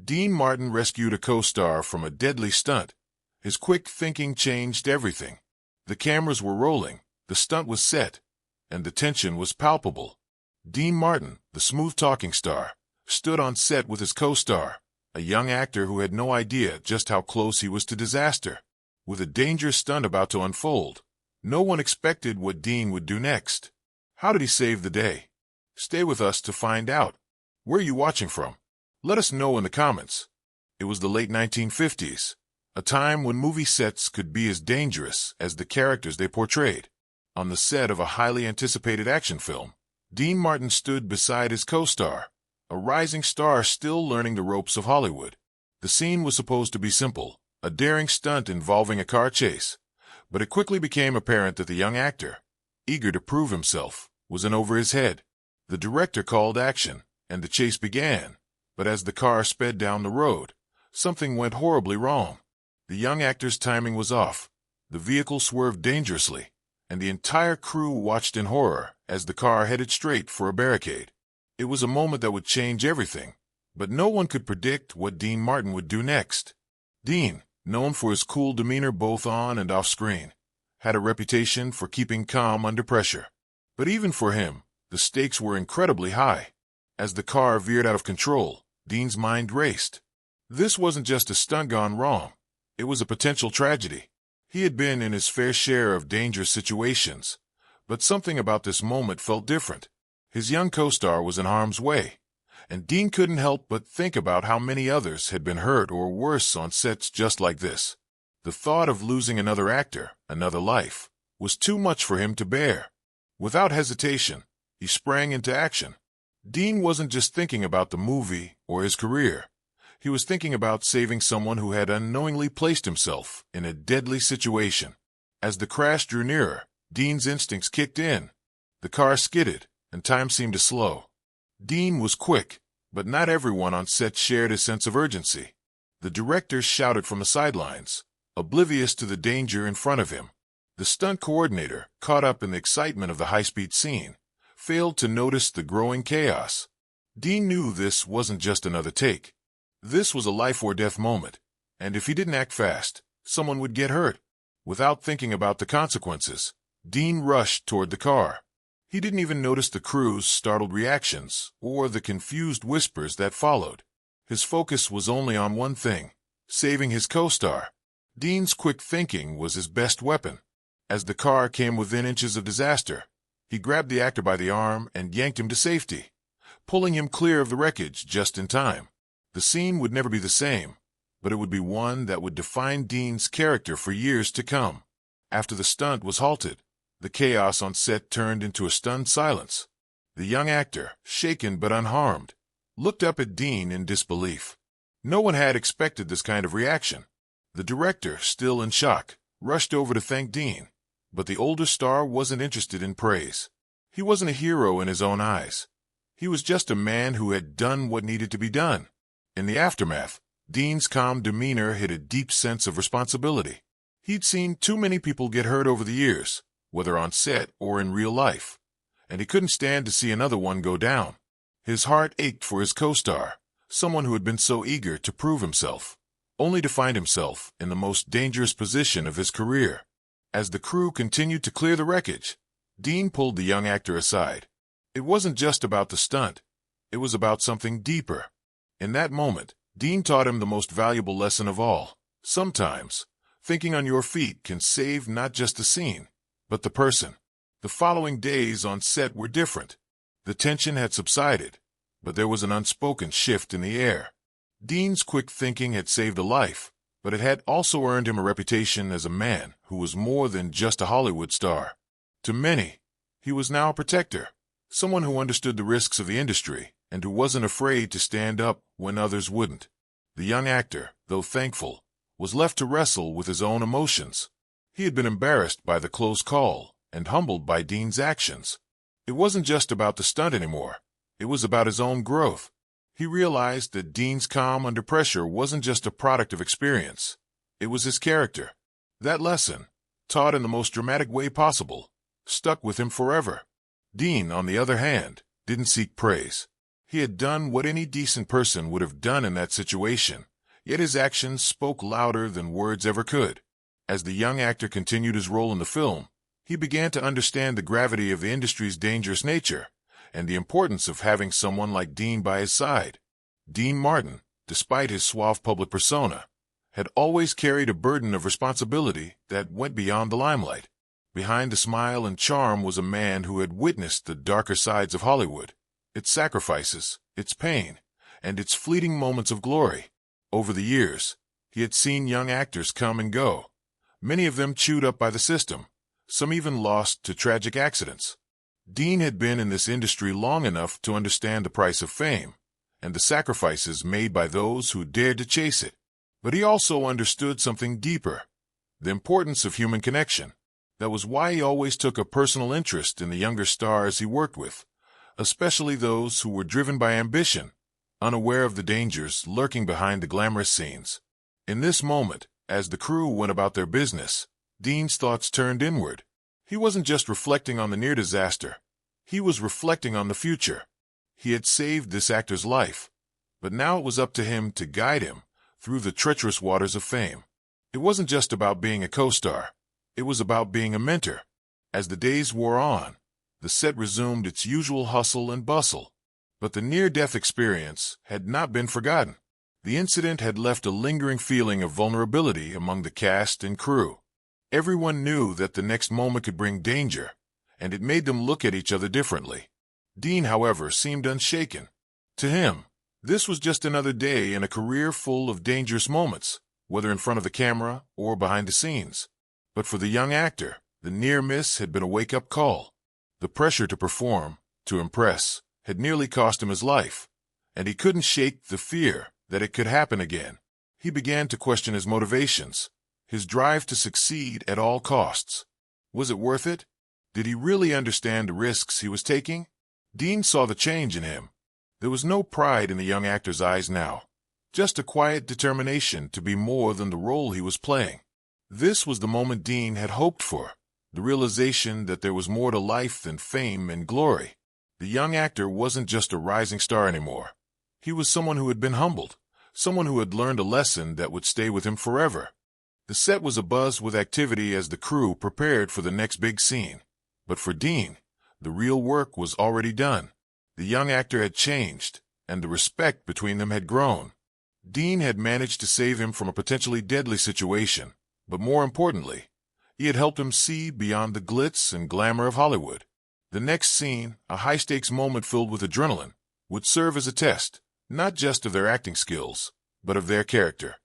Dean Martin rescued a co-star from a deadly stunt. His quick thinking changed everything. The cameras were rolling, the stunt was set, and the tension was palpable. Dean Martin, the smooth-talking star, stood on set with his co-star, a young actor who had no idea just how close he was to disaster. With a dangerous stunt about to unfold, no one expected what Dean would do next. How did he save the day? Stay with us to find out. Where are you watching from? Let us know in the comments. It was the late 1950s, a time when movie sets could be as dangerous as the characters they portrayed. On the set of a highly anticipated action film, Dean Martin stood beside his co-star, a rising star still learning the ropes of Hollywood. The scene was supposed to be simple, a daring stunt involving a car chase, but it quickly became apparent that the young actor, eager to prove himself, was in over his head. The director called action, and the chase began, but as the car sped down the road, something went horribly wrong. The young actor's timing was off, the vehicle swerved dangerously, and the entire crew watched in horror as the car headed straight for a barricade. It was a moment that would change everything, but no one could predict what Dean Martin would do next. Dean, known for his cool demeanor both on and off screen, had a reputation for keeping calm under pressure. But even for him, the stakes were incredibly high. As the car veered out of control, Dean's mind raced. This wasn't just a stunt gone wrong. It was a potential tragedy. He had been in his fair share of dangerous situations, but something about this moment felt different. His young co-star was in harm's way, and Dean couldn't help but think about how many others had been hurt or worse on sets just like this. The thought of losing another actor, another life, was too much for him to bear. Without hesitation, he sprang into action. Dean wasn't just thinking about the movie or his career. He was thinking about saving someone who had unknowingly placed himself in a deadly situation. As the crash drew nearer, Dean's instincts kicked in. The car skidded, and time seemed to slow. Dean was quick, but not everyone on set shared his sense of urgency. The director shouted from the sidelines, oblivious to the danger in front of him. The stunt coordinator, caught up in the excitement of the high-speed scene, failed to notice the growing chaos. Dean knew this wasn't just another take. This was a life-or-death moment, and if he didn't act fast, someone would get hurt. Without thinking about the consequences, Dean rushed toward the car. He didn't even notice the crew's startled reactions or the confused whispers that followed. His focus was only on one thing, saving his co-star. Dean's quick thinking was his best weapon. As the car came within inches of disaster, he grabbed the actor by the arm and yanked him to safety, pulling him clear of the wreckage just in time. The scene would never be the same, but it would be one that would define Dean's character for years to come. After the stunt was halted, the chaos on set turned into a stunned silence. The young actor, shaken but unharmed, looked up at Dean in disbelief. No one had expected this kind of reaction. The director, still in shock, rushed over to thank Dean, but the older star wasn't interested in praise. He wasn't a hero in his own eyes. He was just a man who had done what needed to be done. In the aftermath, Dean's calm demeanor hid a deep sense of responsibility. He'd seen too many people get hurt over the years, whether on set or in real life, and he couldn't stand to see another one go down. His heart ached for his co-star, someone who had been so eager to prove himself, only to find himself in the most dangerous position of his career. As the crew continued to clear the wreckage, Dean pulled the young actor aside. It wasn't just about the stunt. It was about something deeper. In that moment, Dean taught him the most valuable lesson of all. Sometimes, thinking on your feet can save not just the scene, but the person. The following days on set were different. The tension had subsided, but there was an unspoken shift in the air. Dean's quick thinking had saved a life, but it had also earned him a reputation as a man who was more than just a Hollywood star. To many, he was now a protector, someone who understood the risks of the industry and who wasn't afraid to stand up when others wouldn't. The young actor, though thankful, was left to wrestle with his own emotions. He had been embarrassed by the close call and humbled by Dean's actions. It wasn't just about the stunt anymore. It was about his own growth. He realized that Dean's calm under pressure wasn't just a product of experience. It was his character. That lesson, taught in the most dramatic way possible, stuck with him forever. Dean, on the other hand, didn't seek praise. He had done what any decent person would have done in that situation, yet his actions spoke louder than words ever could. As the young actor continued his role in the film, he began to understand the gravity of the industry's dangerous nature and the importance of having someone like Dean by his side. Dean Martin, despite his suave public persona, had always carried a burden of responsibility that went beyond the limelight. Behind the smile and charm was a man who had witnessed the darker sides of Hollywood, its sacrifices, its pain, and its fleeting moments of glory. Over the years, he had seen young actors come and go, many of them chewed up by the system, some even lost to tragic accidents. Dean had been in this industry long enough to understand the price of fame and the sacrifices made by those who dared to chase it. But he also understood something deeper, the importance of human connection. That was why he always took a personal interest in the younger stars he worked with, especially those who were driven by ambition, unaware of the dangers lurking behind the glamorous scenes. In this moment, as the crew went about their business, Dean's thoughts turned inward. He wasn't just reflecting on the near disaster. He was reflecting on the future. He had saved this actor's life, but now it was up to him to guide him through the treacherous waters of fame. It wasn't just about being a co-star. It was about being a mentor. As the days wore on, the set resumed its usual hustle and bustle. But the near-death experience had not been forgotten. The incident had left a lingering feeling of vulnerability among the cast and crew. Everyone knew that the next moment could bring danger, and it made them look at each other differently. Dean, however, seemed unshaken. To him, this was just another day in a career full of dangerous moments, whether in front of the camera or behind the scenes. But for the young actor, the near miss had been a wake-up call. The pressure to perform, to impress, had nearly cost him his life, and he couldn't shake the fear that it could happen again. He began to question his motivations, his drive to succeed at all costs. Was it worth it? Did he really understand the risks he was taking? Dean saw the change in him. There was no pride in the young actor's eyes now, just a quiet determination to be more than the role he was playing. This was the moment Dean had hoped for, the realization that there was more to life than fame and glory. The young actor wasn't just a rising star anymore. He was someone who had been humbled, someone who had learned a lesson that would stay with him forever. The set was abuzz with activity as the crew prepared for the next big scene. But for Dean, the real work was already done. The young actor had changed, and the respect between them had grown. Dean had managed to save him from a potentially deadly situation, but more importantly, he had helped him see beyond the glitz and glamour of Hollywood. The next scene, a high-stakes moment filled with adrenaline, would serve as a test, not just of their acting skills, but of their character.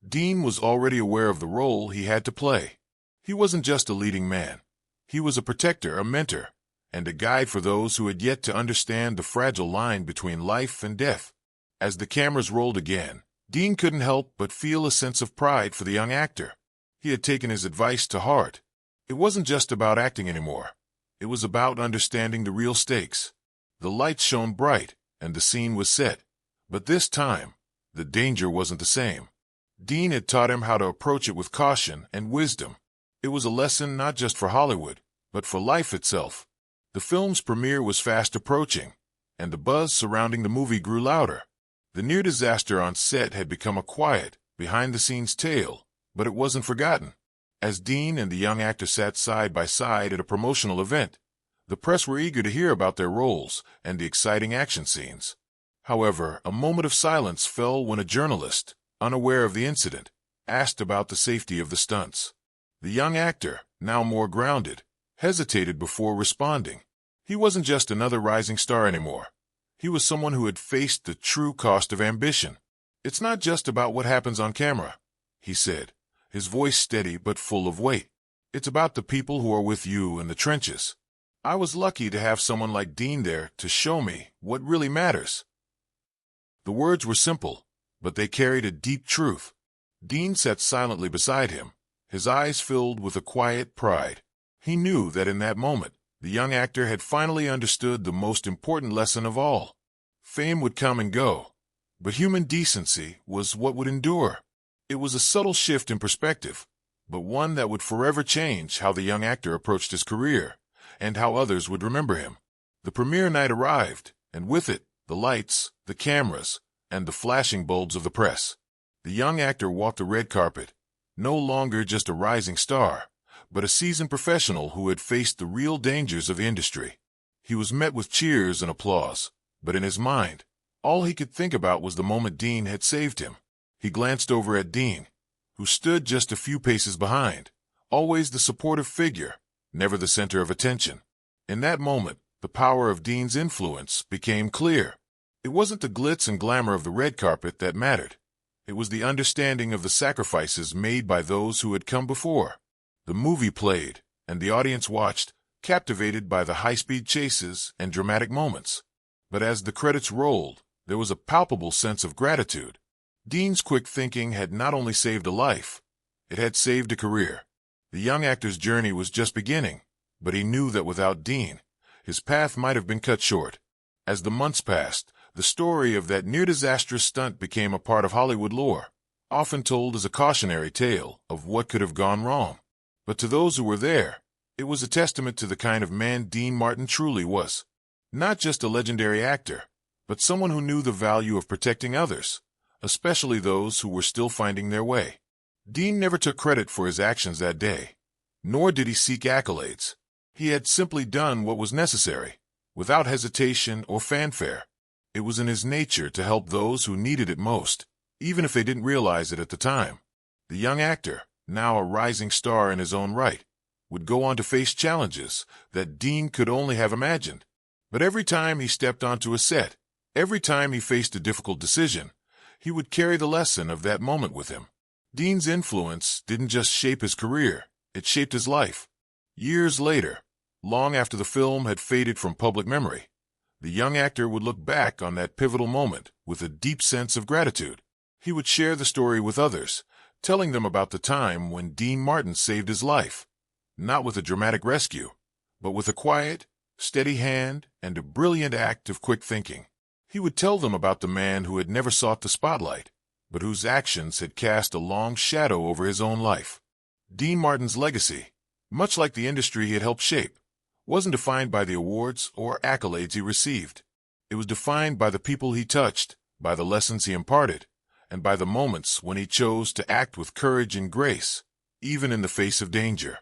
Dean was already aware of the role he had to play. He wasn't just a leading man. He was a protector, a mentor, and a guide for those who had yet to understand the fragile line between life and death. As the cameras rolled again, Dean couldn't help but feel a sense of pride for the young actor. He had taken his advice to heart. It wasn't just about acting anymore. It was about understanding the real stakes. The lights shone bright, and the scene was set. But this time, the danger wasn't the same. Dean had taught him how to approach it with caution and wisdom. It was a lesson not just for Hollywood, but for life itself. The film's premiere was fast approaching, and the buzz surrounding the movie grew louder. The near disaster on set had become a quiet, behind-the-scenes tale, but it wasn't forgotten. As Dean and the young actor sat side by side at a promotional event, the press were eager to hear about their roles and the exciting action scenes. However, a moment of silence fell when a journalist, unaware of the incident, asked about the safety of the stunts. The young actor, now more grounded, hesitated before responding. He wasn't just another rising star anymore. He was someone who had faced the true cost of ambition. "It's not just about what happens on camera," he said, his voice steady but full of weight. "It's about the people who are with you in the trenches. I was lucky to have someone like Dean there to show me what really matters." The words were simple, but they carried a deep truth. Dean sat silently beside him, his eyes filled with a quiet pride. He knew that in that moment, the young actor had finally understood the most important lesson of all. Fame would come and go, but human decency was what would endure. It was a subtle shift in perspective, but one that would forever change how the young actor approached his career and how others would remember him. The premiere night arrived, and with it, the lights, the cameras, and the flashing bulbs of the press. The young actor walked the red carpet, no longer just a rising star, but a seasoned professional who had faced the real dangers of the industry. He was met with cheers and applause, but in his mind, all he could think about was the moment Dean had saved him. He glanced over at Dean, who stood just a few paces behind, always the supportive figure, never the center of attention. In that moment, the power of Dean's influence became clear. It wasn't the glitz and glamour of the red carpet that mattered. It was the understanding of the sacrifices made by those who had come before. The movie played, and the audience watched, captivated by the high-speed chases and dramatic moments. But as the credits rolled, there was a palpable sense of gratitude. Dean's quick thinking had not only saved a life, it had saved a career. The young actor's journey was just beginning, but he knew that without Dean, his path might have been cut short. As the months passed, the story of that near-disastrous stunt became a part of Hollywood lore, often told as a cautionary tale of what could have gone wrong. But to those who were there, it was a testament to the kind of man Dean Martin truly was. Not just a legendary actor, but someone who knew the value of protecting others, especially those who were still finding their way. Dean never took credit for his actions that day, nor did he seek accolades. He had simply done what was necessary, without hesitation or fanfare. It was in his nature to help those who needed it most, even if they didn't realize it at the time. The young actor, now a rising star in his own right, would go on to face challenges that Dean could only have imagined. But every time he stepped onto a set, every time he faced a difficult decision, he would carry the lesson of that moment with him. Dean's influence didn't just shape his career, it shaped his life. Years later, long after the film had faded from public memory, the young actor would look back on that pivotal moment with a deep sense of gratitude. He would share the story with others, telling them about the time when Dean Martin saved his life, not with a dramatic rescue, but with a quiet, steady hand and a brilliant act of quick thinking. He would tell them about the man who had never sought the spotlight, but whose actions had cast a long shadow over his own life. Dean Martin's legacy, much like the industry he had helped shape, wasn't defined by the awards or accolades he received. It was defined by the people he touched, by the lessons he imparted, and by the moments when he chose to act with courage and grace, even in the face of danger.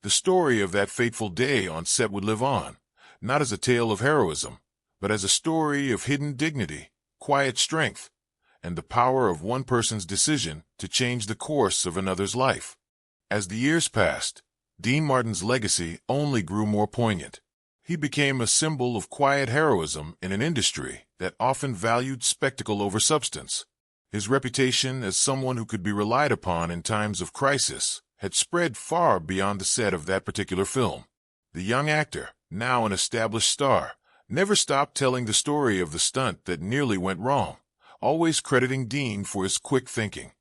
The story of that fateful day on set would live on, not as a tale of heroism, but as a story of hidden dignity, quiet strength, and the power of one person's decision to change the course of another's life. As the years passed, Dean Martin's legacy only grew more poignant. He became a symbol of quiet heroism in an industry that often valued spectacle over substance. His reputation as someone who could be relied upon in times of crisis had spread far beyond the set of that particular film. The young actor, now an established star, never stopped telling the story of the stunt that nearly went wrong, always crediting Dean for his quick thinking.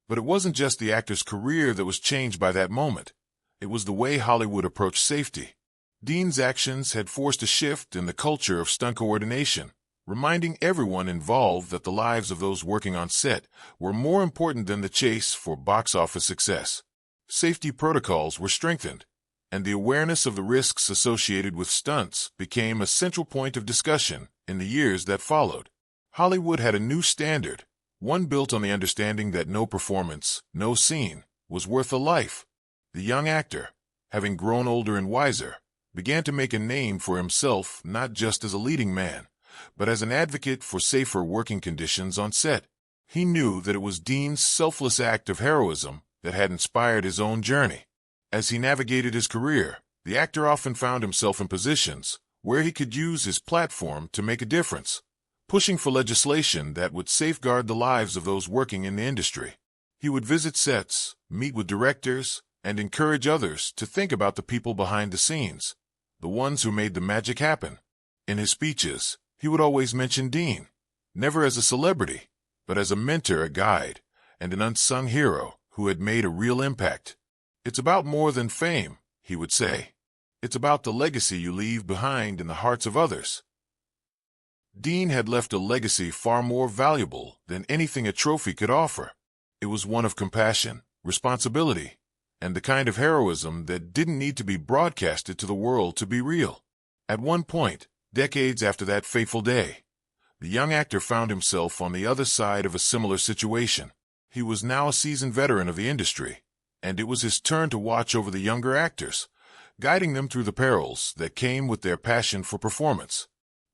But it wasn't just the actor's career that was changed by that moment. It was the way Hollywood approached safety. Dean's actions had forced a shift in the culture of stunt coordination, reminding everyone involved that the lives of those working on set were more important than the chase for box office success. Safety protocols were strengthened, and the awareness of the risks associated with stunts became a central point of discussion in the years that followed. Hollywood had a new standard, one built on the understanding that no performance, no scene, was worth a life. The young actor, having grown older and wiser, began to make a name for himself not just as a leading man, but as an advocate for safer working conditions on set. He knew that it was Dean's selfless act of heroism that had inspired his own journey. As he navigated his career, the actor often found himself in positions where he could use his platform to make a difference, pushing for legislation that would safeguard the lives of those working in the industry. He would visit sets, meet with directors, and encourage others to think about the people behind the scenes, the ones who made the magic happen. In his speeches, he would always mention Dean, never as a celebrity, but as a mentor, a guide, and an unsung hero who had made a real impact. "It's about more than fame," he would say. "It's about the legacy you leave behind in the hearts of others." Dean had left a legacy far more valuable than anything a trophy could offer. It was one of compassion, responsibility, and the kind of heroism that didn't need to be broadcasted to the world to be real. At one point, decades after that fateful day, The young actor found himself on the other side of a similar situation. He was now a seasoned veteran of the industry, and it was his turn to watch over the younger actors, guiding them through the perils that came with their passion for performance.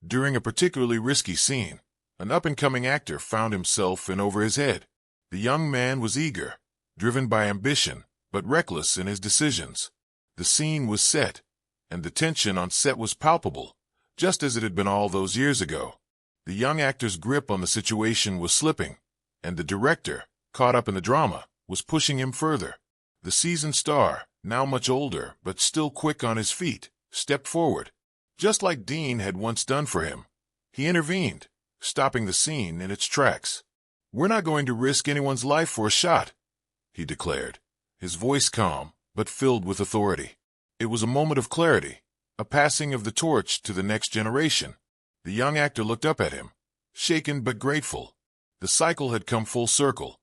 During a particularly risky scene, an up-and-coming actor found himself in over his head. The young man was eager, driven by ambition, but reckless in his decisions. The scene was set, and the tension on set was palpable, just as it had been all those years ago. The young actor's grip on the situation was slipping, and the director, caught up in the drama, was pushing him further. The seasoned star, now much older but still quick on his feet, stepped forward. Just like Dean had once done for him, he intervened, stopping the scene in its tracks. "We're not going to risk anyone's life for a shot," he declared, his voice calm but filled with authority. It was a moment of clarity, a passing of the torch to the next generation. The young actor looked up at him, shaken but grateful. The cycle had come full circle.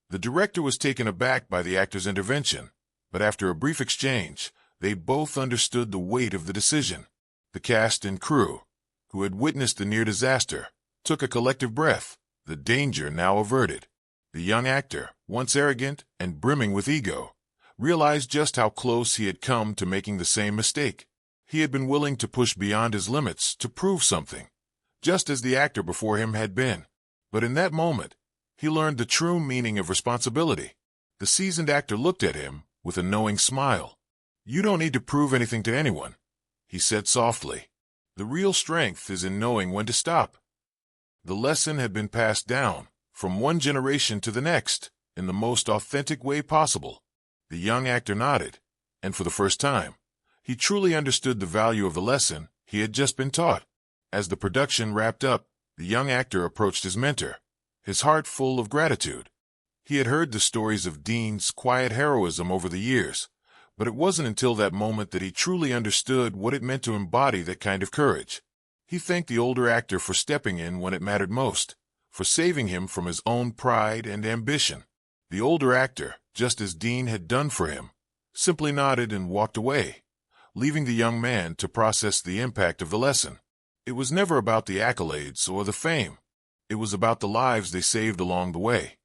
The director was taken aback by the actor's intervention, but after a brief exchange, they both understood the weight of the decision. The cast and crew, who had witnessed the near disaster, took a collective breath, the danger now averted. The young actor, once arrogant and brimming with ego, realized just how close he had come to making the same mistake. He had been willing to push beyond his limits to prove something, just as the actor before him had been. But in that moment, he learned the true meaning of responsibility. The seasoned actor looked at him with a knowing smile. "You don't need to prove anything to anyone," he said softly. "The real strength is in knowing when to stop." The lesson had been passed down, from one generation to the next, in the most authentic way possible. The young actor nodded, and for the first time, he truly understood the value of the lesson he had just been taught. As the production wrapped up, the young actor approached his mentor, his heart full of gratitude. He had heard the stories of Dean's quiet heroism over the years, but it wasn't until that moment that he truly understood what it meant to embody that kind of courage. He thanked the older actor for stepping in when it mattered most, for saving him from his own pride and ambition. The older actor, just as Dean had done for him, simply nodded and walked away, leaving the young man to process the impact of the lesson. It was never about the accolades or the fame. It was about the lives they saved along the way,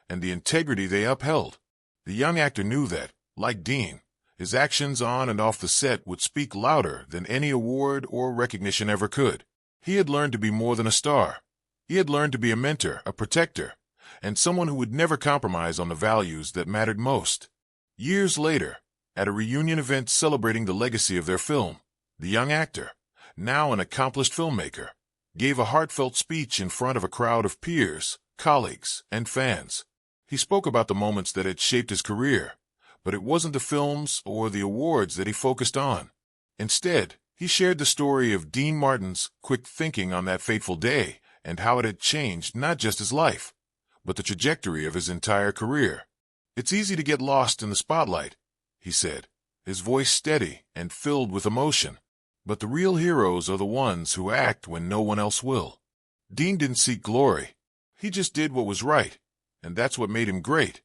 and the integrity they upheld. The young actor knew that, like Dean, his actions on and off the set would speak louder than any award or recognition ever could. He had learned to be more than a star. He had learned to be a mentor, a protector, and someone who would never compromise on the values that mattered most. Years later, at a reunion event celebrating the legacy of their film, the young actor, now an accomplished filmmaker, gave a heartfelt speech in front of a crowd of peers, colleagues, and fans. He spoke about the moments that had shaped his career, but it wasn't the films or the awards that he focused on. Instead, he shared the story of Dean Martin's quick thinking on that fateful day and how it had changed not just his life, but the trajectory of his entire career. "It's easy to get lost in the spotlight," he said, his voice steady and filled with emotion. "But the real heroes are the ones who act when no one else will." Dean didn't seek glory. He just did what was right, and that's what made him great.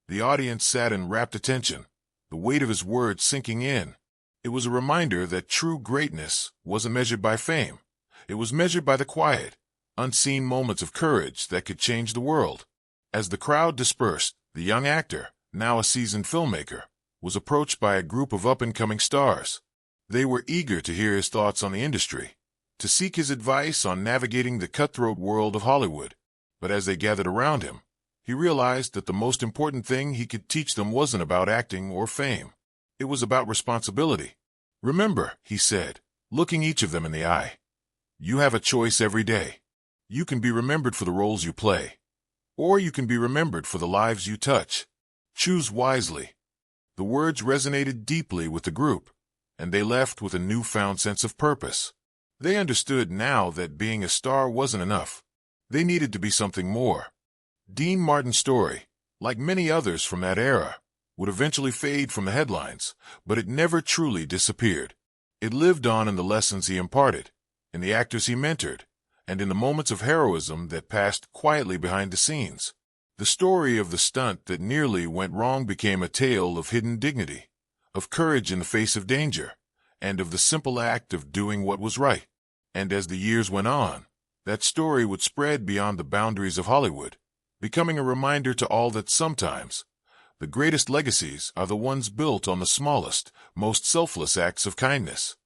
The audience sat in rapt attention, the weight of his words sinking in. It was a reminder that true greatness wasn't measured by fame. It was measured by the quiet, unseen moments of courage that could change the world. As the crowd dispersed, the young actor, now a seasoned filmmaker, was approached by a group of up-and-coming stars. They were eager to hear his thoughts on the industry, to seek his advice on navigating the cutthroat world of Hollywood. But as they gathered around him, he realized that the most important thing he could teach them wasn't about acting or fame. It was about responsibility. "Remember," he said, looking each of them in the eye, "you have a choice every day. You can be remembered for the roles you play, or you can be remembered for the lives you touch. Choose wisely." The words resonated deeply with the group, and they left with a newfound sense of purpose. They understood now that being a star wasn't enough. They needed to be something more. Dean Martin's story, like many others from that era, would eventually fade from the headlines, but it never truly disappeared. It lived on in the lessons he imparted, in the actors he mentored, and in the moments of heroism that passed quietly behind the scenes. The story of the stunt that nearly went wrong became a tale of hidden dignity, of courage in the face of danger, and of the simple act of doing what was right. And as the years went on, That story would spread beyond the boundaries of Hollywood, becoming a reminder to all that sometimes the greatest legacies are the ones built on the smallest, most selfless acts of kindness.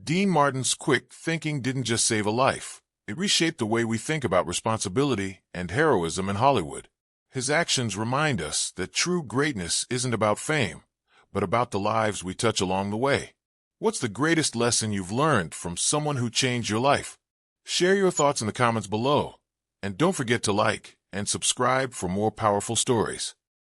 Dean Martin's quick thinking didn't just save a life. It reshaped the way we think about responsibility and heroism in Hollywood. His actions remind us that true greatness isn't about fame, but about the lives we touch along the way. What's the greatest lesson you've learned from someone who changed your life? Share your thoughts in the comments below, and don't forget to like and subscribe for more powerful stories.